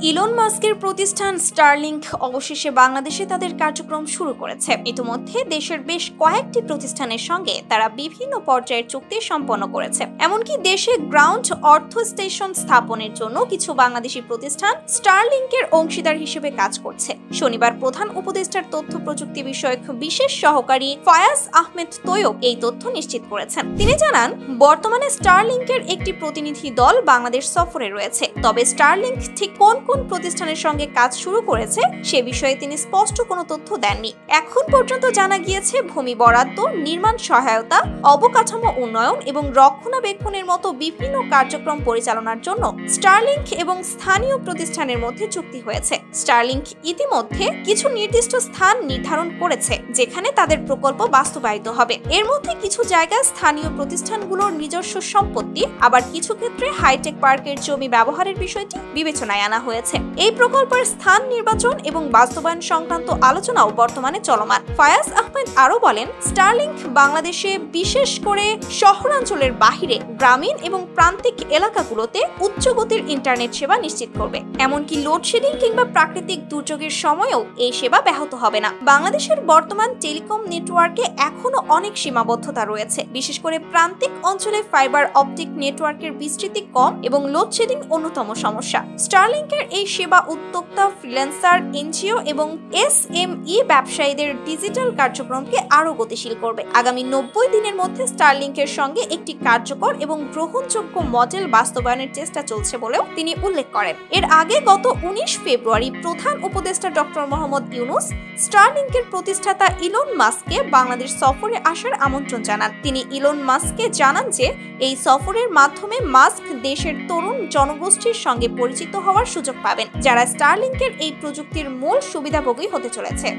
Elon মাস্কের প্রতিষ্ঠান Starlink অবশেষে বাংলাদেশে তাদের কার্যক্রম শুরু করেছে। ইতিমধ্যে দেশের বেশ কয়েকটি প্রতিষ্ঠানের সঙ্গে তারা বিভিন্ন পর্যায়ের চুক্তি সম্পন্ন করেছে। এমনকি দেশে গ্রাউন্ড অর্থ স্টেশন স্থাপনের জন্য কিছু বাংলাদেশি প্রতিষ্ঠান স্টারলিংকের অংশীদার হিসেবে কাজ করছে। শনিবার প্রধান উপদেষ্টার তথ্য প্রযুক্তি বিষয়ক বিশেষ সহকারী ফয়াজ আহমেদ তৈয়ব এই তথ্য নিশ্চিত করেছেন। তিনি জানান, বর্তমানে স্টারলিংকের একটি প্রতিনিধি দল বাংলাদেশ সফরে রয়েছে। তবে স্টারলিংক ঠিক কোন প্রতিষ্ঠানের সঙ্গে কাজ শুরু করেছে সে বিষয়ে তিনি স্পষ্ট কোনো তথ্য দেননি। এখন পর্যন্ত জানা গিয়েছে ভূমি বরাদ্দ, নির্মাণ সহায়তা, অবকাঠামো উন্নয়ন এবং রক্ষণাবেক্ষণের মতো বিভিন্ন কার্যক্রম পরিচালনার জন্য স্টারলিংক এবং স্থানীয় প্রতিষ্ঠানের মধ্যে চুক্তি হয়েছে। স্টারলিংক ইতিমধ্যে কিছু নির্দিষ্ট স্থান নির্ধারণ করেছে যেখানে তাদের প্রকল্প বাস্তবায়িত হবে। এর মধ্যে কিছু জায়গায় স্থানীয় প্রতিষ্ঠানগুলোর নিজস্ব সম্পত্তি, আবার কিছু ক্ষেত্রে হাইটেক পার্কের জমি ব্যবহারের বিষয়টি বিবেচনায় আনা হয়েছে। এই প্রকল্পের স্থান নির্বাচন এবং বাস্তবায়ন সংক্রান্ত আলোচনাও বর্তমানে চলমান। ফয়াজ আহমেদ আরো বলেন, স্টারলিংক বাংলাদেশে বিশেষ করে শহরাঞ্চলের বাহিরে গ্রামীণ এবং প্রান্তিক এলাকাগুলোতে উচ্চ গতির ইন্টারনেট সেবা নিশ্চিত করবে। এমনকি লোডশেডিং কিংবা প্রাকৃতিক দুর্যোগের সময়ও এই সেবা ব্যাহত হবে না। বাংলাদেশের বর্তমান টেলিকম নেটওয়ার্কে এখনো অনেক সীমাবদ্ধতা রয়েছে। বিশেষ করে প্রান্তিক অঞ্চলে ফাইবার অপটিক নেটওয়ার্কের বিস্তৃতি কম এবং লোডশেডিং অন্যতম সমস্যা। স্টারলিংকের এই সেবা উদ্যোক্তা, ফ্রিল্যান্সার, এনজিও এবং এসএমই ব্যবসায়ীদের ডিজিটাল কার্যক্রমকে আরো গতিশীল করবে। আগামী 90 দিনের মধ্যে স্টারলিংকের সঙ্গে একটি কার্যকর এবং গ্রহণযোগ্য মডেল বাস্তবায়নের চেষ্টা চলছে বলেও তিনি উল্লেখ করেন। এর আগে গত 19 ফেব্রুয়ারি প্রধান উপদেষ্টা ডক্টর মোহাম্মদ ইউনূস স্টারলিংকের প্রতিষ্ঠাতা ইলন মাস্ককে বাংলাদেশ সফরে আসার আমন্ত্রণ জানান। তিনি ইলন মাস্ককে জানান যে এই সফরের মাধ্যমে মাস্ক দেশের তরুণ জনগোষ্ঠীর সঙ্গে পরিচিত হওয়ার সুযোগ পাবেন, যারা স্টারলিংকের এই প্রযুক্তির মূল সুবিধাভোগী হতে চলেছে।